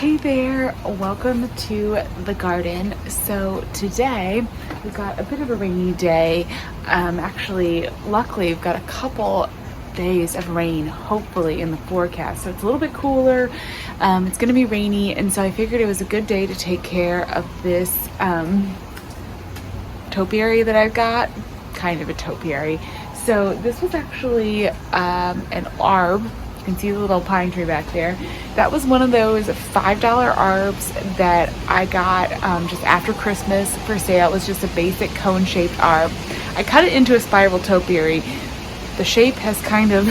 Hey there, welcome to the garden. So today we've got a bit of a rainy day. Actually, luckily we've got a couple days of rain, hopefully, in the forecast. So it's a little bit cooler. It's gonna be rainy, and so I figured it was a good day to take care of this topiary that I've got, kind of a topiary. So this was actually an arb. You can see the little pine tree back there. That was one of those $5 arbs that I got just after Christmas for sale. It was just a basic cone-shaped arb. I cut it into a spiral topiary. The shape has kind of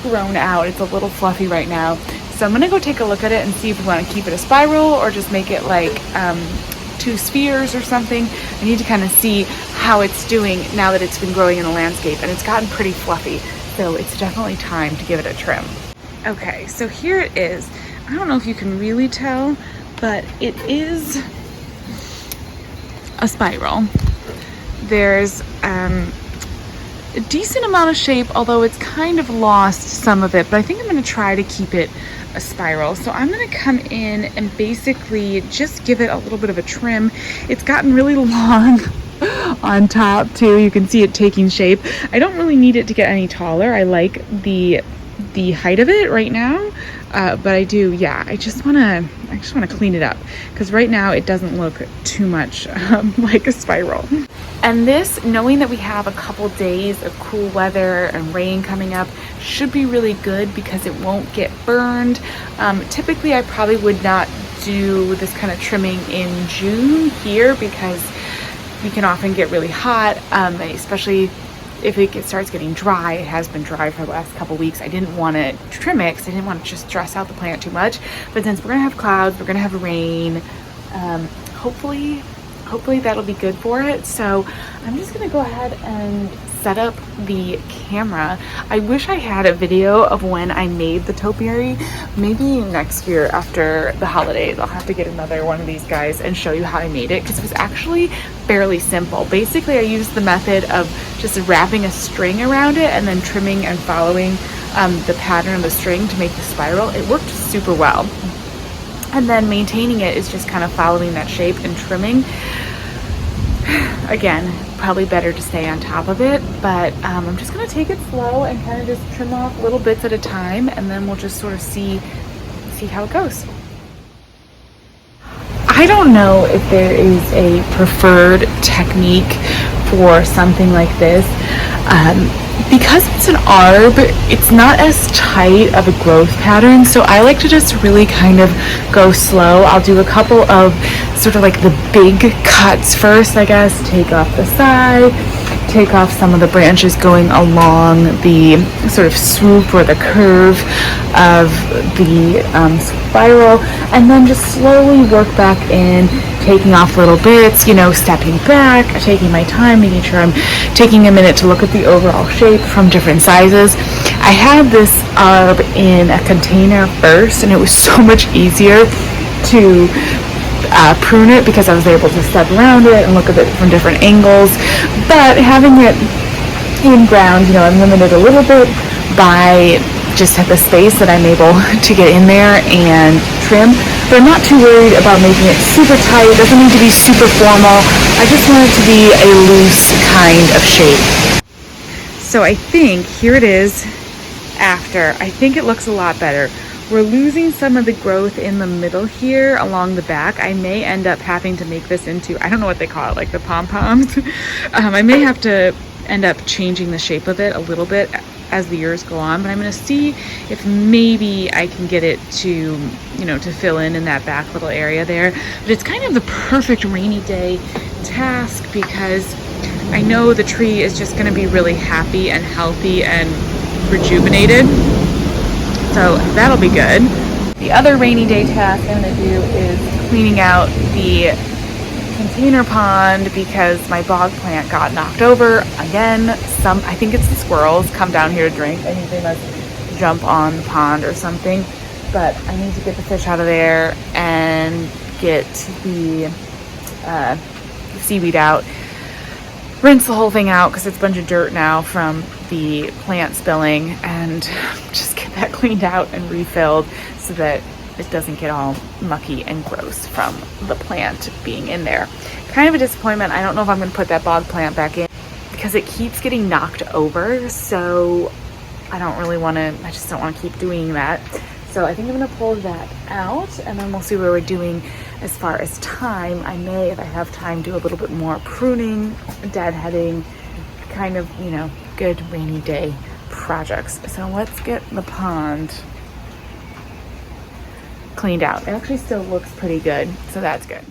grown out. It's a little fluffy right now. So I'm gonna go take a look at it and see if we wanna keep it a spiral or just make it like two spheres or something. I need to kind of see how it's doing now that it's been growing in the landscape, and it's gotten pretty fluffy. So it's definitely time to give it a trim. Okay, so here it is. I don't know if you can really tell, but it is a spiral. There's a decent amount of shape, although it's kind of lost some of it, but I think I'm gonna try to keep it a spiral. So I'm gonna come in and basically just give it a little bit of a trim. It's gotten really long on top too. You can see it taking shape. I don't really need it to get any taller. I like the height of it right now, but I just want to clean it up because right now it doesn't look too much like a spiral. And this, knowing that we have a couple days of cool weather and rain coming up, should be really good because it won't get burned. Typically I probably would not do this kind of trimming in June here because we can often get really hot, especially if it starts getting dry. It has been dry for the last couple weeks. I didn't want to trim it because I didn't want to just stress out the plant too much. But since we're gonna have clouds, we're gonna have rain, hopefully that'll be good for it. So I'm just gonna go ahead and set up the camera. I wish I had a video of when I made the topiary. Maybe next year after the holidays, I'll have to get another one of these guys and show you how I made it, because it was actually fairly simple. Basically, I used the method of just wrapping a string around it and then trimming and following the pattern of the string to make the spiral. It worked super well. And then maintaining it is just kind of following that shape and trimming. Again, probably better to stay on top of it, but I'm just gonna take it slow and kind of just trim off little bits at a time, and then we'll just sort of see how it goes. I don't know if there is a preferred technique for something like this. Because it's an arb, it's not as tight of a growth pattern, so I like to just really kind of go slow. I'll do a couple of sort of like the big cuts first, I guess. Take off the side, take off some of the branches going along the sort of swoop or the curve of the spiral, and then just slowly work back in, taking off little bits, stepping back, taking my time, making sure I'm taking a minute to look at the overall shape from different sizes. I had this arb in a container first, and it was so much easier to prune it because I was able to step around it and look at it from different angles. But having it in ground, I'm limited a little bit by just at the space that I'm able to get in there and trim. But I'm not too worried about making it super tight. It doesn't need to be super formal. I just want it to be a loose kind of shape. So I think, here it is after. I think it looks a lot better. We're losing some of the growth in the middle here along the back. I may end up having to make this into, I don't know what they call it, like the pom-poms. I may have to end up changing the shape of it a little bit as the years go on, but I'm going to see if maybe I can get it to, to fill in that back little area there. But it's kind of the perfect rainy day task because I know the tree is just going to be really happy and healthy and rejuvenated. So that'll be good. The other rainy day task I'm going to do is cleaning out the container pond because my bog plant got knocked over again. I think it's the squirrels come down here to drink. I think they must jump on the pond or something. But I need to get the fish out of there and get the seaweed out. Rinse the whole thing out because it's a bunch of dirt now from the plant spilling, and just get that cleaned out and refilled so that it doesn't get all mucky and gross from the plant being in there. Kind of a disappointment. I don't know if I'm going to put that bog plant back in because it keeps getting knocked over. So I don't really want to, I just don't want to keep doing that. So I think I'm going to pull that out, and then we'll see what we're doing as far as time. I may, if I have time, do a little bit more pruning, deadheading, kind of, you know, good rainy day projects. So let's get the pond cleaned out. It actually still looks pretty good, so that's good.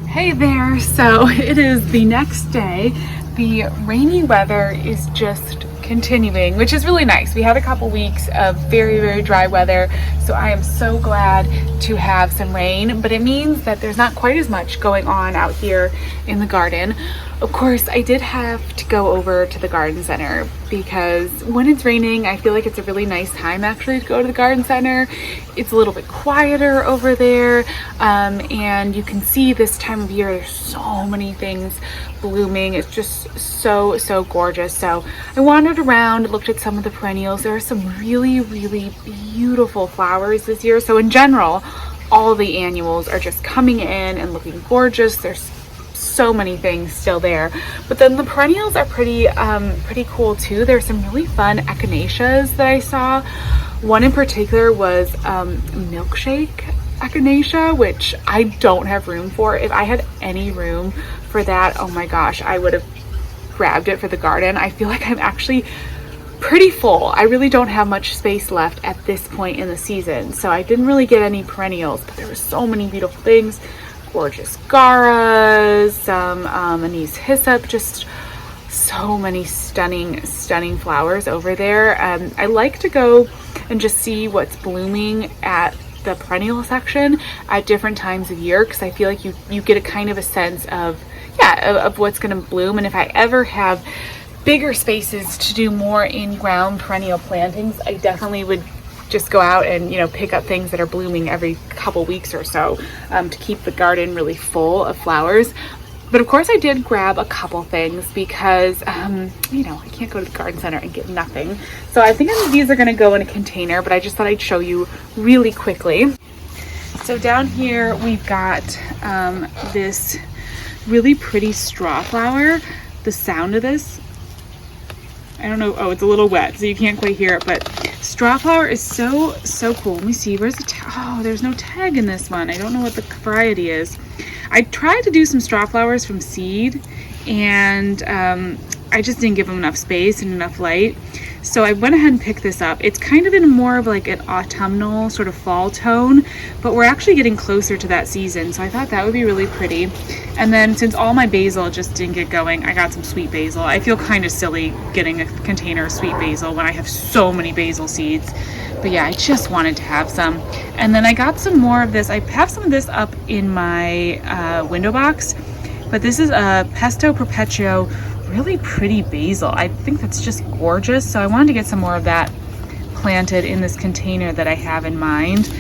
Hey there, so it is the next day. The rainy weather is just continuing, which is really nice. We had a couple weeks of very, very dry weather, so I am so glad to have some rain, but it means that there's not quite as much going on out here in the garden. Of course, I did have to go over to the garden center because when it's raining, I feel like it's a really nice time actually to go to the garden center. It's a little bit quieter over there, and you can see this time of year, there's so many things blooming. It's just so gorgeous. So I wandered around, looked at some of the perennials. There are some really, really beautiful flowers this year. So in general, all the annuals are just coming in and looking gorgeous. There's so many things still there, but then the perennials are pretty cool too. There's some really fun echinaceas that I saw. One in particular was milkshake echinacea, which I don't have room for. If I had any room for that, oh my gosh, I would have grabbed it for the garden. I feel like I'm actually pretty full. I really don't have much space left at this point in the season, so I didn't really get any perennials, but there were so many beautiful things. Gorgeous garas, some anise hyssop, just so many stunning flowers over there. I like to go and just see what's blooming at the perennial section at different times of year, because I feel like you get a kind of a sense of what's going to bloom. And if I ever have bigger spaces to do more in-ground perennial plantings, I definitely would just go out and, you know, pick up things that are blooming every couple weeks or so, to keep the garden really full of flowers. But of course I did grab a couple things because, you know, I can't go to the garden center and get nothing. So I think these are going to go in a container, but I just thought I'd show you really quickly. So down here we've got this really pretty straw flower. The sound of this, I don't know. Oh, it's a little wet, so you can't quite hear it, but straw flower is so cool. Let me see, where's the tag? Oh, there's no tag in this one. I don't know what the variety is. I tried to do some straw flowers from seed, and I just didn't give them enough space and enough light. So I went ahead and picked this up. It's kind of in more of like an autumnal sort of fall tone, but we're actually getting closer to that season. So I thought that would be really pretty. And then since all my basil just didn't get going, I got some sweet basil. I feel kind of silly getting a container of sweet basil when I have so many basil seeds. But yeah, I just wanted to have some. And then I got some more of this. I have some of this up in my window box, but this is a Pesto Perpetuo, really pretty basil. I think that's just gorgeous. So I wanted to get some more of that planted in this container that I have in mind.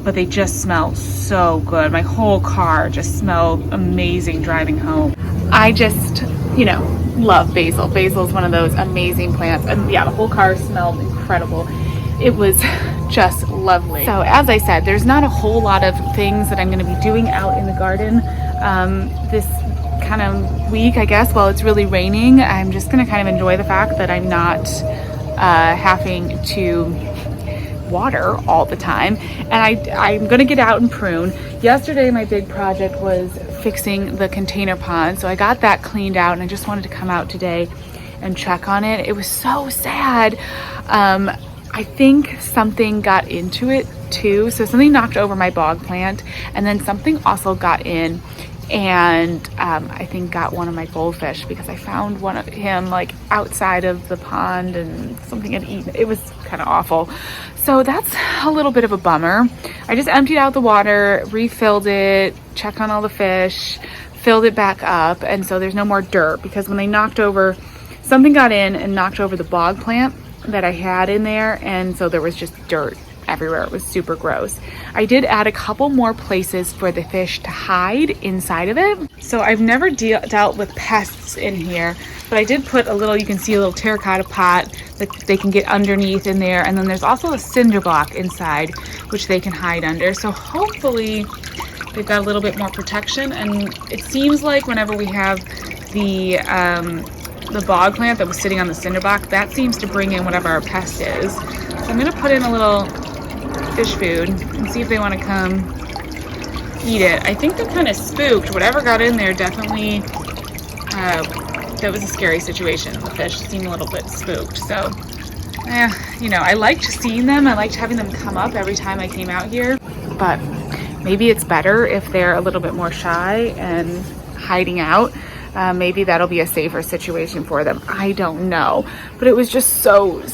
But they just smell so good. My whole car just smelled amazing driving home. I just, you know, love basil. Basil is one of those amazing plants. And yeah, the whole car smelled incredible. It was just lovely. So as I said, there's not a whole lot of things that I'm going to be doing out in the garden this kind of week, I guess. While it's really raining, I'm just going to kind of enjoy the fact that I'm not having to water all the time, and I'm gonna get out and prune. Yesterday my big project was fixing the container pond, so I got that cleaned out, and I just wanted to come out today and check on it. It was so sad. I think something got into it too. So something knocked over my bog plant, and then something also got in and I think got one of my goldfish, because I found one of him like outside of the pond and something had eaten. It was kind of awful. So that's a little bit of a bummer. I just emptied out the water, refilled it, checked on all the fish, filled it back up, and so there's no more dirt, because when they knocked over, something got in and knocked over the bog plant that I had in there, and so there was just dirt everywhere. It was super gross. I did add a couple more places for the fish to hide inside of it. So I've never dealt with pests in here, but I did put a little, you can see a little terracotta pot that they can get underneath in there. And then there's also a cinder block inside, which they can hide under. So hopefully they've got a little bit more protection. And it seems like whenever we have the bog plant that was sitting on the cinder block, that seems to bring in whatever our pest is. So I'm gonna put in a little fish food and see if they want to come eat it. I think they're kind of spooked. Whatever got in there definitely, that was a scary situation. The fish seemed a little bit spooked. So, you know, I liked seeing them. I liked having them come up every time I came out here. But maybe it's better if they're a little bit more shy and hiding out. Maybe that'll be a safer situation for them. I don't know, but it was just so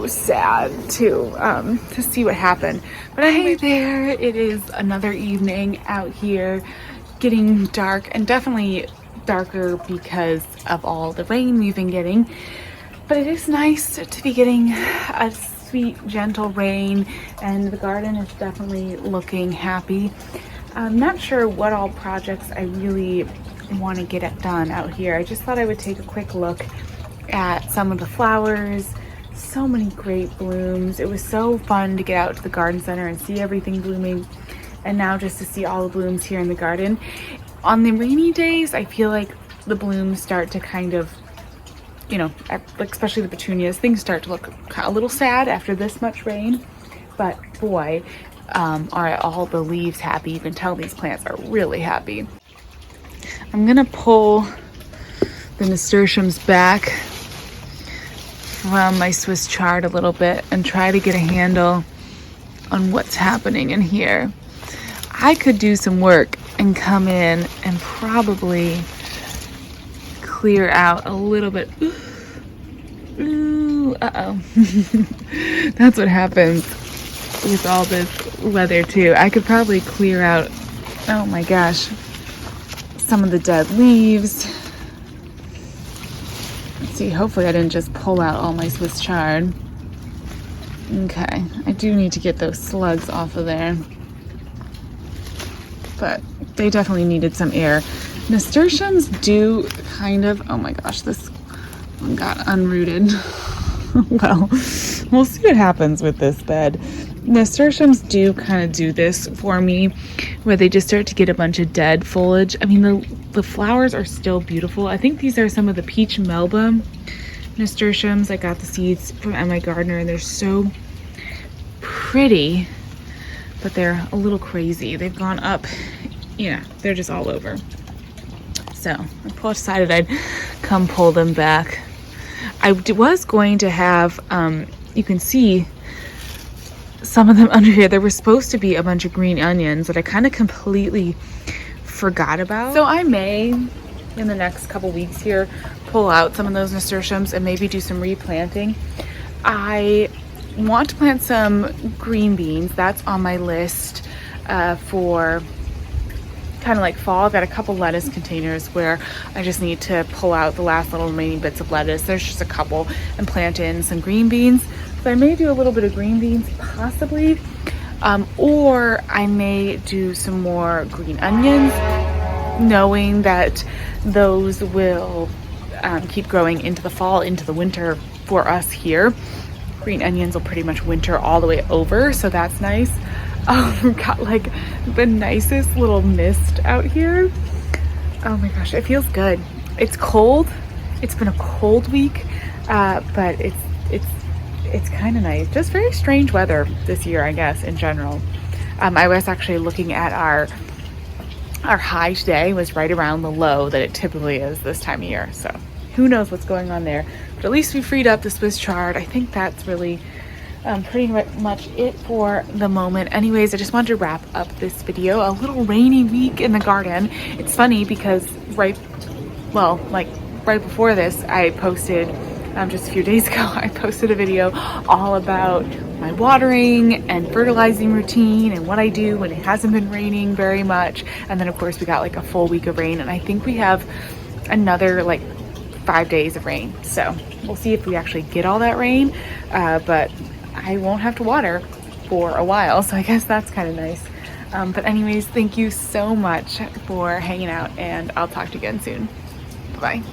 sad to see what happened. But anyway, there it is, another evening out here, getting dark, and definitely darker because of all the rain we've been getting. But it is nice to be getting a sweet, gentle rain, and the garden is definitely looking happy. I'm not sure what all projects I really want to get it done out here. I just thought I would take a quick look at some of the flowers. So many great blooms. It was so fun to get out to the garden center and see everything blooming, and now just to see all the blooms here in the garden. On the rainy days, I feel like the blooms start to kind of, you know, like especially the petunias, things start to look a little sad after this much rain. But boy, are all the leaves happy. You can tell these plants are really happy. I'm gonna pull the nasturtiums back from my Swiss chard a little bit and try to get a handle on what's happening in here. I could do some work and come in and probably clear out a little bit. Ooh, uh-oh. That's what happens with all this weather too. I could probably clear out, oh my gosh, some of the dead leaves. Let's see, hopefully I didn't just pull out all my Swiss chard. Okay, I do need to get those slugs off of there, but they definitely needed some air. Nasturtiums do kind of, oh my gosh, this one got unrooted. Well, we'll see what happens with this bed. Nasturtiums do kind of do this for me, where they just start to get a bunch of dead foliage. I mean, the flowers are still beautiful. I think these are some of the peach melba nasturtiums. I got the seeds from Emma Gardner, and they're so pretty, but they're a little crazy. They've gone up, yeah, they're just all over. So I decided I'd come pull them back. I was going to have, you can see some of them under here. There were supposed to be a bunch of green onions that I kind of completely forgot about. So I may, in the next couple weeks here, pull out some of those nasturtiums and maybe do some replanting. I want to plant some green beans. That's on my list for kind of like fall. I've got a couple lettuce containers where I just need to pull out the last little remaining bits of lettuce. There's just a couple, and plant in some green beans. So I may do a little bit of green beans possibly, or I may do some more green onions, knowing that those will keep growing into the fall, into the winter for us here. Green onions will pretty much winter all the way over, so that's nice. We've got like the nicest little mist out here. Oh my gosh, it feels good. It's cold. It's been a cold week, but it's kind of nice. Just very strange weather this year, I guess, in general. I was actually looking at our high today was right around the low that it typically is this time of year. So who knows what's going on there. But at least we freed up the Swiss chard. I think that's really pretty much it for the moment. Anyways, I just wanted to wrap up this video. A little rainy week in the garden. It's funny because right before this, I posted just a few days ago, I posted a video all about my watering and fertilizing routine and what I do when it hasn't been raining very much. And then of course we got like a full week of rain, and I think we have another like 5 days of rain. So we'll see if we actually get all that rain, but I won't have to water for a while. So I guess that's kind of nice. But anyways, thank you so much for hanging out, and I'll talk to you again soon. Bye.